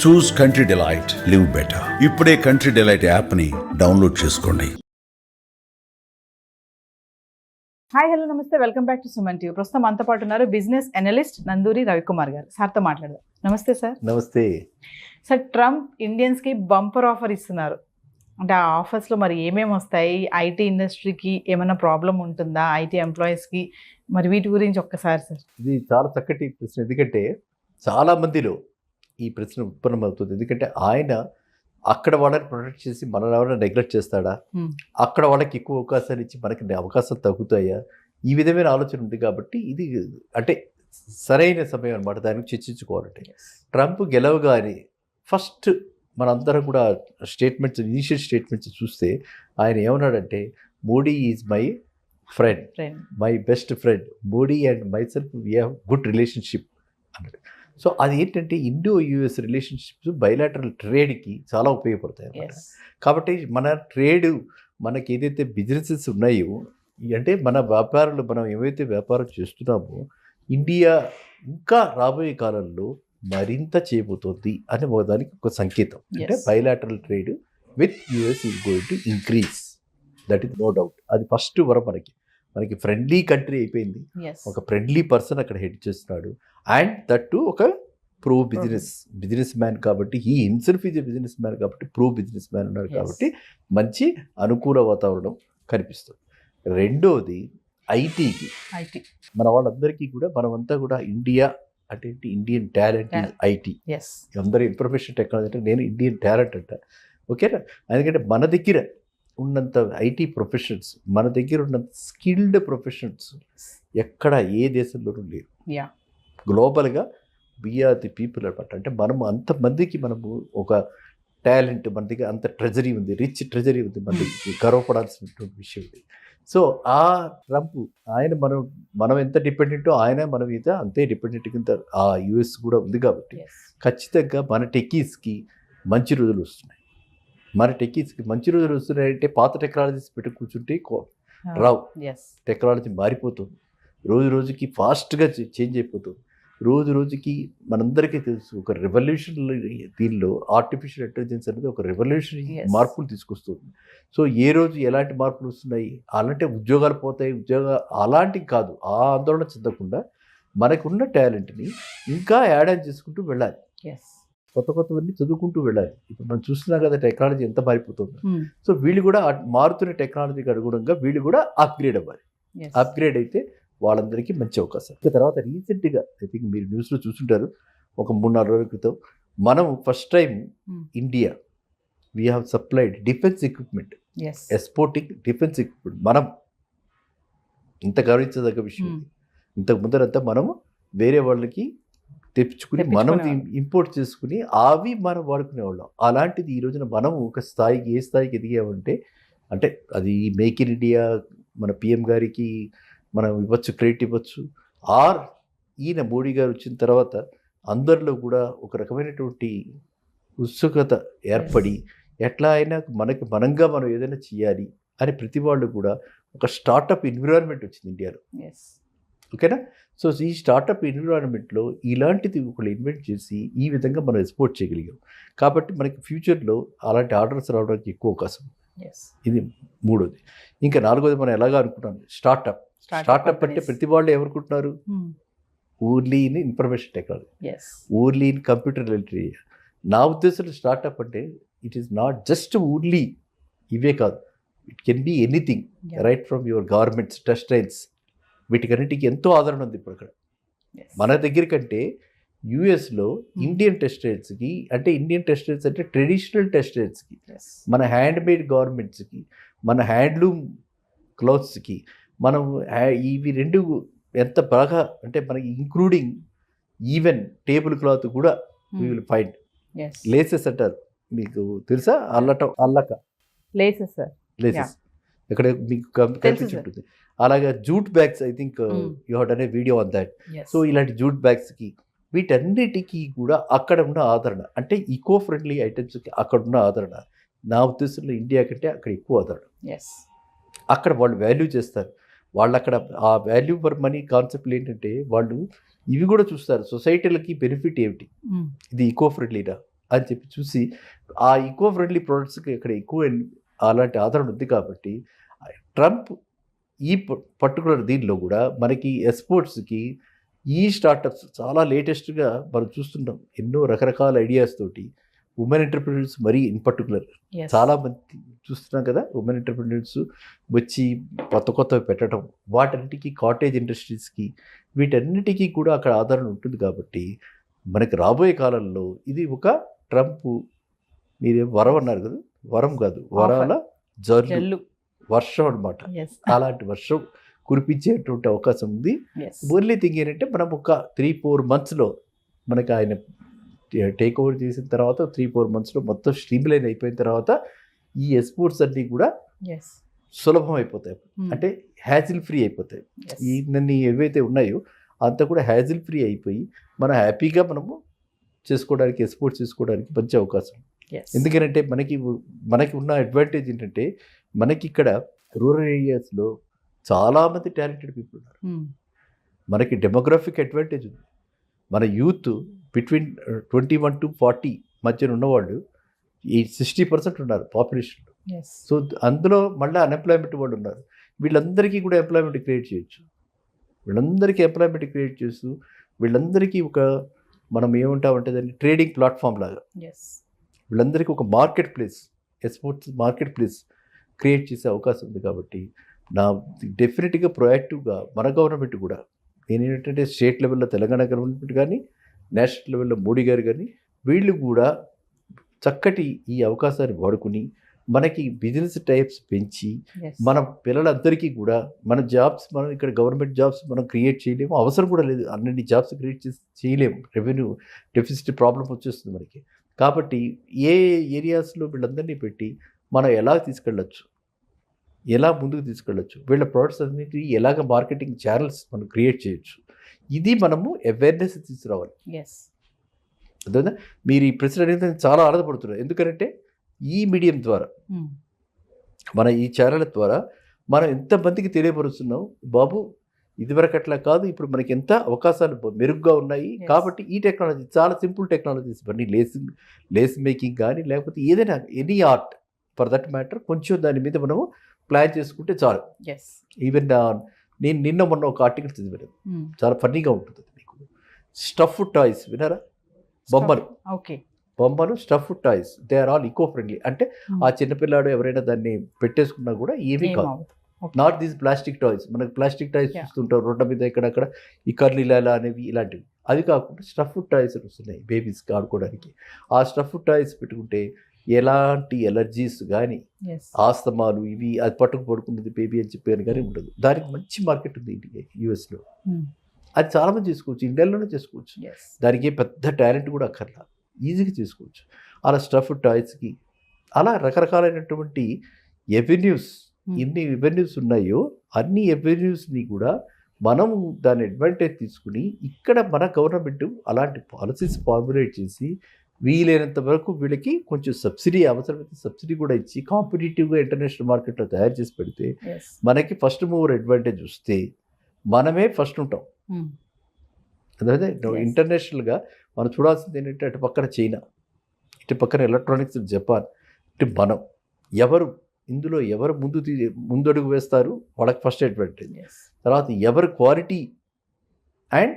చూస్ country delight, live better. ఇప్పుడే country delight యాప్ని download చేసుకోండి. హాయ్ హలో నమస్తే, welcome back to Suman TV. ప్రస్తుతం మనతో పాటు ఉన్నారు బిజినెస్ అనలిస్ట్ నందూరి రవికుమార్ గారు. సార్తో మాట్లాడదాం. నమస్తే సార్. నమస్తే సార్, ట్రంప్ ఇండియన్స్కి బంపర్ ఆఫర్ ఇస్తున్నారు. అంటే ఆ ఆఫర్స్లో మరి ఏమేమి వస్తాయి? ఐటీ ఇండస్ట్రీకి ఏమైనా ప్రాబ్లం ఉంటుందా? ఐటీ ఎంప్లాయీస్కి మరి వీటి గురించి ఒక్కసారి సార్. ఇది చాలా చక్కటి ప్రశ్న, ఎందుకంటే చాలా మందిలో ఈ ప్రశ్న ఉత్పన్నమవుతుంది. ఎందుకంటే ఆయన అక్కడ వాళ్ళని ప్రొటెక్ట్ చేసి మన ఎవరైనా నెగ్లెక్ట్ చేస్తాడా, అక్కడ వాళ్ళకి ఎక్కువ అవకాశాలు ఇచ్చి మనకి అవకాశాలు తగ్గుతాయా, ఈ విధమైన ఆలోచన ఉంది. కాబట్టి ఇది అంటే సరైన సమయం అనమాట దానికి చర్చించుకోవాలంటే. ట్రంప్ గెలవగానే ఫస్ట్ మనందరం కూడా స్టేట్మెంట్స్, ఇనిషియల్ స్టేట్మెంట్స్ చూస్తే ఆయన ఏమన్నాడంటే, Modi is my friend, my best friend, Modi and my self we have good relationship అన్నాడు. సో అది ఏంటంటే ఇండో యుఎస్ రిలేషన్షిప్స్ బైలాటరల్ ట్రేడ్కి చాలా ఉపయోగపడతాయి అన్నమాట. కాబట్టి మన ట్రేడ్, మనకి ఏదైతే బిజినెసెస్ ఉన్నాయో, అంటే మన వ్యాపారాలు, మనం ఏవైతే వ్యాపారం చేస్తున్నామో, ఇండియా ఇంకా రాబోయే కాలంలో మరింత చేయబోతోంది అని దానికి ఒక సంకేతం. అంటే bilateral trade with US is going to increase, that is no doubt. అది ఫస్ట్ వరం మనకి ఫ్రెండ్లీ కంట్రీ అయిపోయింది. ఒక ఫ్రెండ్లీ పర్సన్ అక్కడ హెడ్ చేస్తున్నాడు. అండ్ దట్ టు ఒక ప్రో బిజినెస్ మ్యాన్ కాబట్టి, ఈ himself is a business man కాబట్టి, ప్రో బిజినెస్ మ్యాన్ ఉన్నాడు కాబట్టి మంచి అనుకూల వాతావరణం కనిపిస్తుంది. రెండోది ఐటీకి, మన వాళ్ళందరికీ కూడా, మనమంతా కూడా ఇండియా అంటే ఇండియన్ టాలెంట్ ఈజ్ ఐటీ. అందరూ ఇన్ఫర్మేషన్ టెక్నాలజీ అంటే నేను ఇండియన్ టాలెంట్ అంట. ఓకేనా? ఎందుకంటే మన దగ్గర ఉన్నంత ఐటీ ప్రొఫెషనల్స్, మన దగ్గర ఉన్నంత స్కిల్డ్ ప్రొఫెషనల్స్ ఎక్కడ ఏ దేశంలోనూ లేరు. గ్లోబల్గా వీఆర్ ది పీపుల్ అనమాట. అంటే మనము అంతమందికి, మనము ఒక టాలెంట్, మన దగ్గర అంత ట్రెజరీ ఉంది, రిచ్ ట్రెజరీ ఉంది, మన దగ్గర గర్వపడాల్సినటువంటి విషయం ఉంది. సో ఆ ట్రంప్ ఆయన మనం ఎంత డిపెండెంటో ఆయన మన మీద అంతే డిపెండెంట్ కింద ఆ యుఎస్ కూడా ఉంది. కాబట్టి ఖచ్చితంగా మన టెక్కీస్కి మంచి రోజులు వస్తున్నాయి. మన టెక్కీస్కి మంచి రోజులు వస్తున్నాయంటే పాత టెక్నాలజీస్ పెట్టి కూర్చుంటే రావు. టెక్నాలజీ మారిపోతుంది, రోజు రోజుకి ఫాస్ట్గా చేంజ్ అయిపోతుంది. రోజు రోజుకి మనందరికీ తెలుసు ఒక రెవల్యూషన్, దీనిలో ఆర్టిఫిషియల్ ఇంటెలిజెన్స్ అనేది ఒక రెవల్యూషన్ మార్పులు తీసుకొస్తుంది. సో ఏ రోజు ఎలాంటి మార్పులు వస్తున్నాయి, అలాంటి ఉద్యోగాలు పోతాయి, అలాంటివి కాదు. ఆ ఆందోళన చెందకుండా మనకున్న టాలెంట్ని ఇంకా యాడ్ ఆన్ చేసుకుంటూ వెళ్ళాలి, కొత్తవన్నీ చదువుకుంటూ వెళ్ళాలి. ఇప్పుడు మనం చూస్తున్నాం కదా టెక్నాలజీ ఎంత మారిపోతుందో. సో వీళ్ళు కూడా మారుతున్న టెక్నాలజీకి అనుగుణంగా వీళ్ళు కూడా అప్గ్రేడ్ అవ్వాలి. అప్గ్రేడ్ అయితే వాళ్ళందరికీ మంచి అవకాశం. తర్వాత రీసెంట్గా ఐ థింక్ మీరు న్యూస్లో చూసుంటారు, ఒక 3-4 రోజుల క్రితం మనం first time India we have supplied defence equipment, exporting defence equipment. మనం ఇంత గౌరవించదగ్గ విషయం. ఇంతకు ముందరంతా మనము వేరే వాళ్ళకి తెప్పించుకుని మనం ఇంపోర్ట్ చేసుకుని అవి మనం వాడుకునేవాళ్ళం. అలాంటిది ఈ రోజున మనం ఒక స్థాయికి, ఏ స్థాయికి ఎదిగామంటే, అంటే అది మేక్ ఇన్ ఇండియా మన పిఎం గారికి మనం ఇవ్వచ్చు, క్రెడిట్ ఇవ్వచ్చు. ఆర్ ఈయన మోడీ గారు వచ్చిన తర్వాత అందరిలో కూడా ఒక రకమైనటువంటి ఉత్సుకత ఏర్పడి, ఎట్లా అయినా మనంగా మనం ఏదైనా చేయాలి అని ప్రతి వాళ్ళు కూడా ఒక స్టార్టప్ ఎన్విరాన్మెంట్ వచ్చింది ఇండియాలో. ఓకేనా? సో ఈ స్టార్టప్ ఎన్విరాన్మెంట్లో ఇలాంటిది ఒకళ్ళు ఇన్వెంట్ చేసి ఈ విధంగా మనం ఎక్స్పోర్ట్ చేయగలిగాం. కాబట్టి మనకి ఫ్యూచర్లో అలాంటి ఆర్డర్స్ రావడానికి ఎక్కువ అవకాశం. ఇది మూడోది. ఇంకా నాలుగోది మనం ఎలాగా అనుకుంటాం, స్టార్టప్ అంటే ప్రతి వాళ్ళు ఎవరుకుంటున్నారు, only in information technology, only in computer related. నా ఉద్దేశంలో స్టార్టప్ అంటే it is not just only ఇవే కాదు, it can be anything, right from your garments, textiles, వీటికన్నిటికీ ఎంతో ఆదరణ ఉంది ఇప్పుడు అక్కడ. మన దగ్గర కంటే యుఎస్లో ఇండియన్ టెక్స్టైల్స్కి, అంటే ఇండియన్ టెక్స్టైల్స్ అంటే ట్రెడిషనల్ టెక్స్టైల్స్కి, మన హ్యాండ్మేడ్ గార్మెంట్స్కి, మన హ్యాండ్లూమ్ క్లాత్స్కి, మనం ఇవి రెండు ఎంత బాగా, అంటే మనకి ఇంక్లూడింగ్ ఈవెన్ టేబుల్ క్లాత్ కూడా వీ విల్ ఫైండ్. లేసెస్ అంటారు, మీకు తెలుసా? అల్లక లేసెస్ ఇక్కడ మీకు కనిపించి ఉంటుంది. అలాగే jute bags, I think you have done a video on that. So ఇలాంటి జూట్ బ్యాగ్స్కి, వీటన్నిటికీ కూడా అక్కడ ఉన్న ఆదరణ, అంటే ఈకో ఫ్రెండ్లీ ఐటమ్స్కి అక్కడ ఉన్న ఆదరణ, నా ఉద్దేశంలో ఇండియా కంటే అక్కడ ఎక్కువ ఆదరణ. అక్కడ వాళ్ళు వాల్యూ చేస్తారు. వాళ్ళు అక్కడ ఆ వాల్యూ ఫర్ మనీ కాన్సెప్ట్లు ఏంటంటే, వాళ్ళు ఇవి కూడా చూస్తారు, సొసైటీలకి బెనిఫిట్ ఏమిటి, ఇది ఈకో ఫ్రెండ్లీనా, అని చెప్పి చూసి ఆ ఈకో ఫ్రెండ్లీ ప్రోడక్ట్స్కి ఇక్కడ ఎక్కువ అలాంటి ఆదరణ ఉంది కాబట్టి ట్రంప్ ఈ పర్టికులర్ దీనిలో కూడా మనకి ఎక్స్పోర్ట్స్కి ఈ స్టార్టప్స్ చాలా లేటెస్ట్గా మనం చూస్తున్నాం. ఎన్నో రకరకాల ఐడియాస్ తోటి ఉమెన్ ఎంటర్ప్రినర్స్ మరీ ఇన్ పర్టికులర్ Yes. చాలా మంది చూస్తున్నాం కదా. ఉమెన్ ఎంటర్ప్రినర్స్ వచ్చి కొత్తవి పెట్టడం, వాటన్నిటికీ కాటేజ్ ఇండస్ట్రీస్కి వీటన్నిటికీ కూడా అక్కడ ఆదరణ ఉంటుంది కాబట్టి మనకి రాబోయే కాలంలో ఇది ఒక ట్రంప్ మీరేం వరం అన్నారు కదా, వరం కాదు, వరాల జల్లు. వర్షం అనమాట. Yes. అలాంటి వర్షం కురిపించేటువంటి అవకాశం ఉంది. Yes. ఓన్లీ థింగ్ ఏంటంటే మనం ఒక 3-4 monthsలో మనకి ఆయన టేక్ ఓవర్ చేసిన తర్వాత 3-4 monthsలో మొత్తం స్ట్రీమ్లైన్ అయిపోయిన తర్వాత ఈ ఎక్స్పోర్ట్స్ అన్నీ కూడా Yes. సులభం అయిపోతాయి. Hmm. అంటే హ్యాజిల్ ఫ్రీ అయిపోతాయి. Yes. ఈ నన్ను ఏవైతే ఉన్నాయో అంతా కూడా హ్యాజిల్ ఫ్రీ అయిపోయి మనం హ్యాపీగా మనము చేసుకోవడానికి, ఎక్స్పోర్ట్ చేసుకోవడానికి మంచి అవకాశం. Yes. ఎందుకంటే మనకి ఉన్న అడ్వాంటేజ్ ఏంటంటే మనకి ఇక్కడ రూరల్ ఏరియాస్లో చాలామంది టాలెంటెడ్ పీపుల్ ఉన్నారు. Hmm. మనకి డెమోగ్రఫిక్ అడ్వాంటేజ్ ఉంది. మన యూత్ బిట్వీన్ 21 to 40 మధ్యన ఉన్నవాళ్ళు ఈ 60% ఉన్నారు పాపులేషన్లో. Yes. సో అందులో మళ్ళీ అన్ఎంప్లాయ్మెంట్ వాళ్ళు ఉన్నారు. వీళ్ళందరికీ కూడా ఎంప్లాయ్మెంట్ క్రియేట్ చేయొచ్చు. వీళ్ళందరికీ ఎంప్లాయ్మెంట్ క్రియేట్ చేస్తూ వీళ్ళందరికీ ఒక మనం ఏమంటామంటే దాన్ని ట్రేడింగ్ ప్లాట్ఫామ్ లాగా Yes. వీళ్ళందరికీ ఒక market place, exports market place create చేసే అవకాశం ఉంది. కాబట్టి నా డెఫినెట్గా ప్రొయాక్టివ్గా మన గవర్నమెంట్ కూడా ఏంటంటే స్టేట్ లెవెల్లో తెలంగాణ గవర్నమెంట్ కానీ, నేషనల్ లెవెల్లో మోడీ గారు కానీ వీళ్ళు కూడా చక్కటి ఈ అవకాశాన్ని వాడుకుని మనకి బిజినెస్ టైప్స్ పెంచి Yes. మన పిల్లలందరికీ కూడా మన జాబ్స్, మనం ఇక్కడ గవర్నమెంట్ జాబ్స్ మనం క్రియేట్ చేయలేము, అవసరం కూడా లేదు. అన్ని జాబ్స్ క్రియేట్ చేయలేము, రెవెన్యూ డెఫిసిట్ ప్రాబ్లం వచ్చేస్తుంది మనకి. కాబట్టి ఏ ఏరియాస్లో వీళ్ళందరినీ పెట్టి మనం ఎలా తీసుకెళ్ళచ్చు, ఎలా ముందుకు తీసుకెళ్ళచ్చు, వీళ్ళ ప్రోడక్ట్స్ అన్నిటి ఎలాగ మార్కెటింగ్ ఛానల్స్ మనం క్రియేట్ చేయొచ్చు, ఇది మనము అవేర్నెస్ తీసుకురావాలి. Yes. అర్థమైందా? మీరు ఈ ప్రశ్న అడిగితే నేను చాలా ఆనందపడుతున్నారు. ఎందుకంటే ఈ మీడియం ద్వారా, Hmm. మన ఈ ఛానల్ ద్వారా మనం ఎంతమందికి తెలియపరుస్తున్నాం, బాబు ఇదివరకు అట్లా కాదు, ఇప్పుడు మనకి ఎంత అవకాశాలు మెరుగ్గా ఉన్నాయి. Yes. కాబట్టి ఈ టెక్నాలజీ చాలా సింపుల్ టెక్నాలజీస్ ఇవన్నీ, లేస్ మేకింగ్ కానీ లేకపోతే ఏదైనా any art for that matter కొంచెం దాని మీద మనము ప్లాన్ చేసుకుంటే చాలు. Yes. ఈవెన్ నేను నిన్న మొన్న ఒక ఆర్టికల్ చదివాను, Hmm. చాలా ఫన్నీగా ఉంటుంది అది. మీకు స్టఫ్ టాయ్స్ విన్నారా? బొమ్మలు, Okay. బొమ్మలు stuff toys, they are all eco friendly. అంటే Hmm. ఆ చిన్నపిల్లాడు ఎవరైనా దాన్ని పెట్టేసుకున్నా కూడా ఏమీ ఏం కాదు. అవ్వదు. Okay. Not these plastic toys. మనకు ప్లాస్టిక్ టాయ్స్ Yeah. చూస్తుంటాం రోడ్ల మీద ఇక్కడక్కడ, ఈ కర్లీలాలా అనేవి ఇలాంటివి. అది కాకుండా స్టఫ్ టాయ్స్ వస్తున్నాయి బేబీస్కి ఆడుకోవడానికి. ఆ స్టఫ్ టాయ్స్ పెట్టుకుంటే ఎలాంటి ఎలర్జీస్ కానీ, Yes. ఆస్తమాలు ఇవి అది పడుకున్నది బేబీ అని చెప్పాను కానీ ఉండదు. దానికి మంచి మార్కెట్ ఉంది ఇంటికి యూఎస్లో. Hmm. అది చాలామంది చేసుకోవచ్చు, ఇండియాలోనే చేసుకోవచ్చు. Yes. దానికి పెద్ద టాలెంట్ కూడా అక్కర్లా, ఈజీగా చేసుకోవచ్చు. అలా స్టఫ్ టాయ్స్కి అలా రకరకాలైనటువంటి ఎవెన్యూస్, Hmm. ఎన్ని ఎవెన్యూస్ ఉన్నాయో అన్ని ఎవెన్యూస్ని కూడా మనం దాని అడ్వాంటేజ్ తీసుకుని ఇక్కడ మన గవర్నమెంట్ అలాంటి పాలసీస్ ఫార్ములేట్ చేసి వీలైనంత వరకు వీళ్ళకి కొంచెం సబ్సిడీ, అవసరమైతే సబ్సిడీ కూడా ఇచ్చి కాంపిటేటివ్గా ఇంటర్నేషనల్ మార్కెట్లో తయారు చేసి పెడితే Yes. మనకి ఫస్ట్ మూవర్ అడ్వాంటేజ్ వస్తే మనమే ఫస్ట్ ఉంటాం. Hmm. అదే Yes. ఇంటర్నేషనల్గా మనం చూడాల్సింది ఏంటంటే అటు పక్కన చైనా, ఇటు పక్కన ఎలక్ట్రానిక్స్ జపాన్, ఇటు మనం ఇందులో ఎవరు ముందడుగు వేస్తారు వాళ్ళకి ఫస్ట్ అడ్వాంటేజ్. Yes. తర్వాత ఎవరు క్వాలిటీ అండ్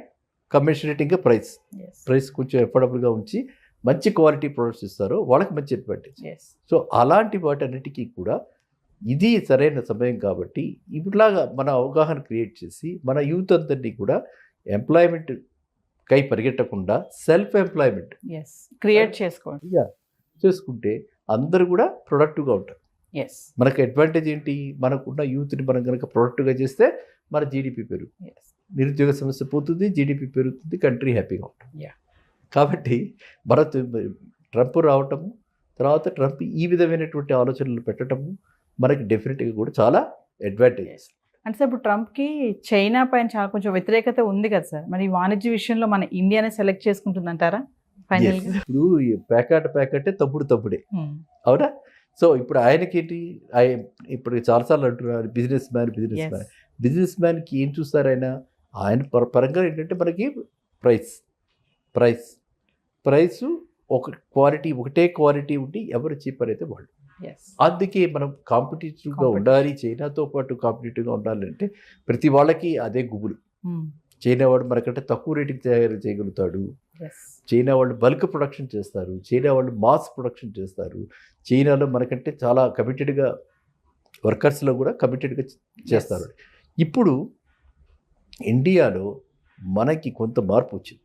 కమిషనేటింగ్గా ప్రైస్ కొంచెం ఎఫోర్డబుల్గా ఉంచి మంచి క్వాలిటీ ప్రొడక్ట్స్ ఇస్తారో వాళ్ళకి మంచి అడ్వాంటేజ్. Yes. సో అలాంటి వాటన్నిటికీ కూడా ఇది సరైన సమయం. కాబట్టి ఇట్లాగా మన అవగాహన క్రియేట్ చేసి మన యూత్ అందరినీ కూడా ఎంప్లాయ్మెంట్ కై పరిగెట్టకుండా సెల్ఫ్ ఎంప్లాయ్మెంట్ Yes. క్రియేట్ చేసుకోండి. చేసుకుంటే అందరూ కూడా ప్రొడక్టివ్గా ఉంటారు. Yes. మనకు అడ్వాంటేజ్ ఏంటి? మనకున్న యూత్ని మనం కనుక ప్రొడక్టివ్గా చేస్తే మన జీడిపి పెరుగుతుంది, Yes. నిరుద్యోగ సమస్య పోతుంది, జీడిపి పెరుగుతుంది, కంట్రీ హ్యాపీగా ఉంటుంది. Yeah. కాబట్టి ట్రంప్ రావటము, తర్వాత ట్రంప్ ఈ విధమైనటువంటి ఆలోచనలు పెట్టడము మనకి డెఫినెట్గా కూడా చాలా అడ్వాంటేజెస్. అంటే సార్ ఇప్పుడు ట్రంప్కి చైనా పైన చాలా కొంచెం వ్యతిరేకత ఉంది కదా సార్, మరి వాణిజ్య విషయంలో మన ఇండియానే సెలెక్ట్ చేసుకుంటుందంటారా ఫైనల్? ఇప్పుడు ఈ ప్యాకెట్ తప్పుడే, అవునా? సో ఇప్పుడు ఆయనకేంటి, ఇప్పుడు చాలాసార్లు అంటున్నారు బిజినెస్ మ్యాన్కి ఏం చూస్తారు ఆయన పరంగా ఏంటంటే మనకి ప్రైస్ ఒకటే క్వాలిటీ ఉండి ఎవరు చీపర్ అయితే వాళ్ళు. అందుకే మనం కాంపిటేటివ్గా ఉండాలి, చైనాతో పాటు కాంపిటేటివ్గా ఉండాలంటే ప్రతి వాళ్ళకి అదే గుబులు. చైనా వాడు మనకంటే తక్కువ రేటుకి తయారు చేయగలుగుతాడు, చైనా వాళ్ళు బల్క్ ప్రొడక్షన్ చేస్తారు, చైనా వాళ్ళు మాస్ ప్రొడక్షన్ చేస్తారు, చైనాలో మనకంటే చాలా కమిటెడ్గా వర్కర్స్లో కూడా కమిటెడ్గా చేస్తారు. ఇప్పుడు ఇండియాలో మనకి కొంత మార్పు వచ్చింది.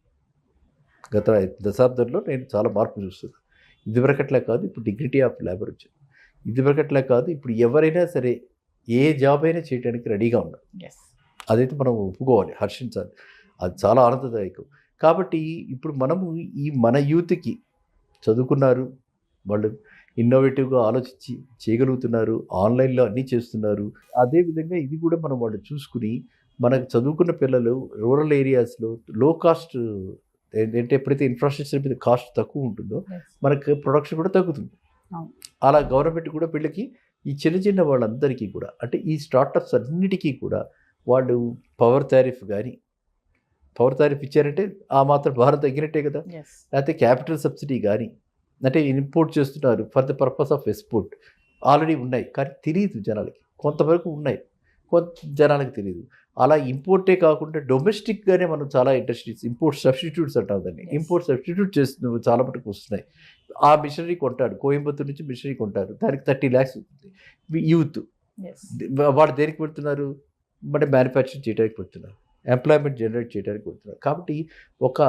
గత దశాబ్దంలో నేను చాలా మార్పు చూస్తున్నాను. ఇదివరకట్లా కాదు, ఇప్పుడు డిగ్నిటీ ఆఫ్ లేబర్ వచ్చింది. ఇదివరకట్లా కాదు, ఇప్పుడు ఎవరైనా సరే ఏ జాబ్ అయినా చేయడానికి రెడీగా ఉన్నారు. అదైతే మనం ఒప్పుకోవాలి, హర్షించాలి. అది చాలా ఆనందదాయకం. కాబట్టి ఇప్పుడు మనము మన యూత్కి చదువుకున్నారు, వాళ్ళు ఇన్నోవేటివ్గా ఆలోచించి చేయగలుగుతున్నారు, ఆన్లైన్లో అన్నీ చేస్తున్నారు. అదేవిధంగా ఇది కూడా మనం వాళ్ళు చూసుకుని మనకు చదువుకున్న పిల్లలు రూరల్ ఏరియాస్లో లో కాస్ట్ ఏంటంటే ఎప్పుడైతే ఇన్ఫ్రాస్ట్రక్చర్ మీద కాస్ట్ తక్కువ ఉంటుందో మనకు ప్రొడక్షన్ కూడా తగ్గుతుంది. అలా గవర్నమెంట్ కూడా వీళ్ళకి ఈ చిన్న చిన్న వాళ్ళందరికీ కూడా అంటే ఈ స్టార్టప్స్ అన్నిటికీ కూడా వాళ్ళు పవర్ టారిఫ్ ఇచ్చారంటే ఆ మాత్రం భారత్ తగ్గినట్టే కదా. లేకపోతే క్యాపిటల్ సబ్సిడీ కానీ అంటే ఇంపోర్ట్ చేస్తున్నారు for the purpose of export already ఉన్నాయి, కానీ తెలియదు జనాలకి. కొంతవరకు ఉన్నాయి, కొంత జనాలకు తెలియదు. అలా ఇంపోర్టే కాకుండా డొమెస్టిక్గానే మనం చాలా ఇండస్ట్రీస్ ఇంపోర్ట్ సబ్స్టిట్యూట్స్ అంటాం దాన్ని. ఇంపోర్ట్ సబ్స్టిట్యూట్ చేస్తున్న చాలా మటుకు వస్తున్నాయి. ఆ మిషనరీ కొంటాడు, కోయంబత్తూరు నుంచి మిషనరీ కొంటారు, దానికి 30 lakhs అవుతుంది. యూత్ వాడు దేనికి పెడుతున్నారు, అంటే మ్యానుఫ్యాక్చరింగ్ చేయడానికి పెడుతున్నారు, ఎంప్లాయ్మెంట్ జనరేట్ చేయడానికి పెడుతున్నారు. కాబట్టి ఒక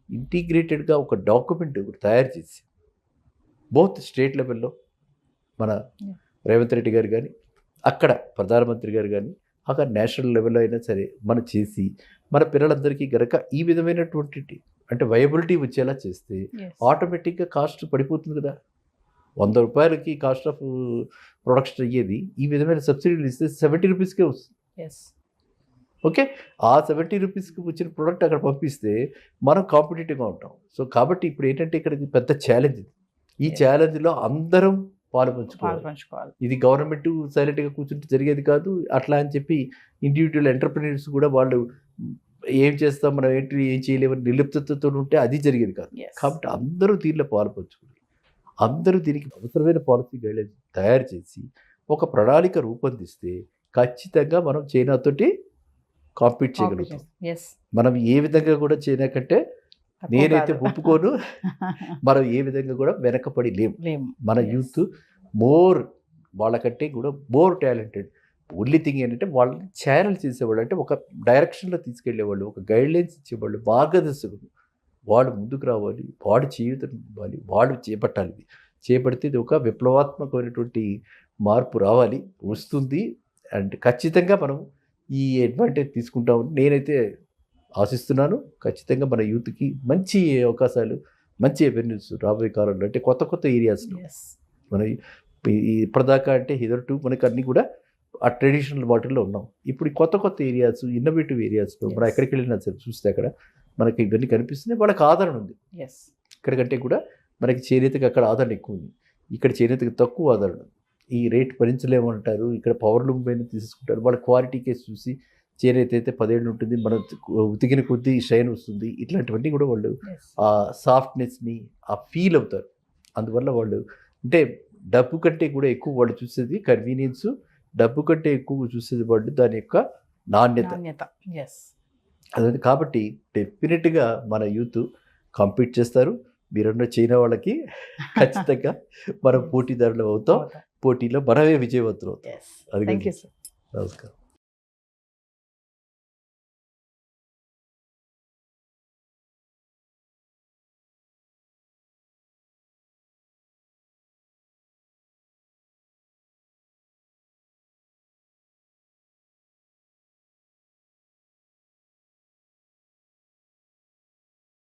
ఇంటిగ్రేటెడ్గా ఒక డాక్యుమెంట్ తయారు చేసి బోత్ స్టేట్ లెవెల్లో మన రేవంత్ రెడ్డి గారు కానీ, అక్కడ ప్రధానమంత్రి గారు కానీ, అక్కడ నేషనల్ లెవెల్లో అయినా సరే మనం చేసి మన పిల్లలందరికీ గనక ఈ విధమైనటువంటి అంటే వయబిలిటీ వచ్చేలా చేస్తే ఆటోమేటిక్గా కాస్ట్ పడిపోతుంది కదా. 100 రూపాయలకి కాస్ట్ ఆఫ్ ప్రొడక్షన్ అయ్యేది ఈ విధమైన సబ్సిడీలు ఇస్తే 70 రూపీస్కే వస్తుంది. ఓకే, ఆ 70 రూపీస్కి వచ్చిన ప్రోడక్ట్ అక్కడ పంపిస్తే మనం కాంపిటేటివ్గా ఉంటాం. సో కాబట్టి ఇప్పుడు ఏంటంటే ఇక్కడ ఇది పెద్ద ఛాలెంజ్. ఈ ఛాలెంజ్లో అందరం పాలు పంచుకోవాలి. ఇది గవర్నమెంట్ సైలెంట్గా కూర్చుంటే జరిగేది కాదు. అట్లా అని చెప్పి ఇండివిజువల్ ఎంటర్ప్రినర్స్ కూడా వాళ్ళు ఏం చేస్తాం మనం ఏం చేయలేమని నిర్లిప్తతో ఉంటే అది జరిగేది కాదు. కాబట్టి అందరూ దీనిలో పాలు పంచుకోవాలి. అందరూ దీనికి అవసరమైన పాలసీ గైడ్లైన్స్ తయారు చేసి ఒక ప్రణాళిక రూపొందిస్తే ఖచ్చితంగా మనం చైనాతోటి కాంపీట్ చేయగలుగుతాం. మనం ఏ విధంగా కూడా చైనా కంటే నేనైతే ఒప్పుకోను, మనం ఏ విధంగా కూడా వెనకపడి లేము. మన యూత్ వాళ్ళకంటే కూడా మోర్ టాలెంటెడ్. ఓన్లీ థింగ్ ఏంటంటే వాళ్ళని ఛానల్ చేసేవాళ్ళు, అంటే ఒక డైరెక్షన్లో తీసుకెళ్లేవాళ్ళు, ఒక గైడ్లైన్స్ ఇచ్చేవాళ్ళు, మార్గదర్శకులు. వాడు ముందుకు రావాలి, వాడు జీవితం ఇవ్వాలి, వాడు చేపట్టాలి. చేపడితే ఇది ఒక విప్లవాత్మకమైనటువంటి మార్పు రావాలి, వస్తుంది. అండ్ ఖచ్చితంగా మనం ఈ అడ్వాంటేజ్ తీసుకుంటామని నేనైతే ఆశిస్తున్నాను. ఖచ్చితంగా మన యూత్కి మంచి అవకాశాలు, మంచి అవెన్యూస్ రాబోయే కాలంలో, అంటే కొత్త కొత్త ఏరియాస్లో మన ఇప్పటిదాకా అంటే హిదర్టు మనకు అన్నీ కూడా ఆ ట్రెడిషనల్ వాటిల్లో ఉన్నాం. ఇప్పుడు కొత్త కొత్త ఏరియాస్, ఇన్నోవేటివ్ ఏరియాస్లో మనం ఎక్కడికి వెళ్ళినా సరే చూస్తే అక్కడ మనకి ఇవన్నీ కనిపిస్తున్నాయి. వాళ్ళకి ఆదరణ ఉంది. ఇక్కడికంటే కూడా మనకి చేనేతకి అక్కడ ఆదరణ ఎక్కువ ఉంది, ఇక్కడ చేనేతకి తక్కువ ఆదరణ. ఈ రేట్ భరించలేమంటారు, ఇక్కడ పవర్ లూమ్ పైన తీసుకుంటారు. వాళ్ళ క్వాలిటీ కేసు చూసి చేనేత అయితే 10 ఏళ్ళు ఉంటుంది, మనం ఉతికిన కొద్దీ షైన్ వస్తుంది. ఇట్లాంటివన్నీ కూడా వాళ్ళు ఆ సాఫ్ట్నెస్ని ఆ ఫీల్ అవుతారు. అందువల్ల వాళ్ళు అంటే డబ్బు కంటే కూడా ఎక్కువ వాళ్ళు చూసేది కన్వీనియన్స్, డబ్బు కంటే ఎక్కువ చూసేది వాళ్ళు దాని యొక్క నాణ్యత. అదే కాబట్టి డెఫినెట్గా మన యూత్ కాంపీట్ చేస్తారు. మీరున్న చైనా వాళ్ళకి ఖచ్చితంగా మనం పోటీదారులు అవుతాం. పోటీలో మనమే విజయవంతులు అవుతాం. అది నమస్కారం.